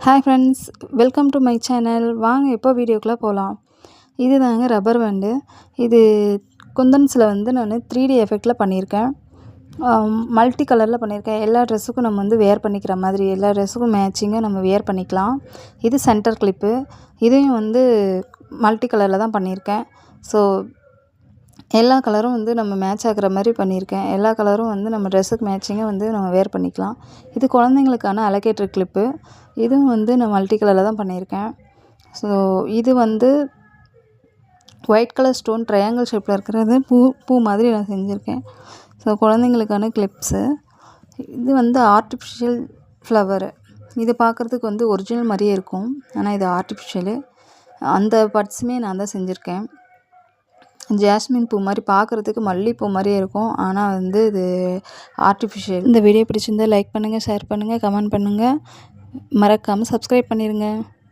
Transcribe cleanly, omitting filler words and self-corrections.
Hi friends, welcome to my channel. வாங்க இப்போ வீடியோக்குள்ளே போகலாம். இது தாங்க ரப்பர் பேண்டு. இது குந்தன்ஸில் வந்து நான் 3D எஃபெக்டில் பண்ணியிருக்கேன். மல்டி கலரில் பண்ணியிருக்கேன். எல்லா ட்ரெஸ்ஸுக்கும் நம்ம வந்து வேர் பண்ணிக்கிற மாதிரி, எல்லா ட்ரெஸ்ஸுக்கும் மேட்சிங்காக நம்ம வேர் பண்ணிக்கலாம். இது சென்டர் கிளிப்பு. இதையும் வந்து மல்டி கலரில் தான் பண்ணியிருக்கேன். ஸோ எல்லா கலரும் வந்து நம்ம மேட்ச் ஆகிற மாதிரி பண்ணியிருக்கேன். எல்லா கலரும் வந்து நம்ம ட்ரெஸ்ஸுக்கு மேட்சிங்காக வந்து நம்ம வேர் பண்ணிக்கலாம். இது குழந்தைங்களுக்கான அலோகேட்டர் கிளிப்பு. இதுவும் வந்து நான் மல்டி கலரில் தான் பண்ணியிருக்கேன். ஸோ இது வந்து ஒயிட் கலர் ஸ்டோன் ட்ரையாங்கிள் ஷேப்பில் இருக்கிறது பூ மாதிரி நான் செஞ்சுருக்கேன். ஸோ குழந்தைங்களுக்கான கிளிப்ஸு. இது வந்து ஆர்டிஃபிஷியல் ஃப்ளவரு. இது பார்க்குறதுக்கு வந்து ஒரிஜினல் மாதிரியே இருக்கும், ஆனால் இது ஆர்டிஃபிஷியலு. அந்த பட்ஸுமே நான் தான் செஞ்சுருக்கேன். ஜாஸ்மின் பூ மாதிரி பார்க்குறதுக்கு மல்லிகைப்பூ மாதிரியே இருக்கும், ஆனால் வந்து இது ஆர்டிஃபிஷியல். இந்த வீடியோ பிடிச்சிருந்தால் லைக் பண்ணுங்கள், ஷேர் பண்ணுங்கள், கமெண்ட் பண்ணுங்கள். மறக்காமல் சப்ஸ்கிரைப் பண்ணிடுங்க.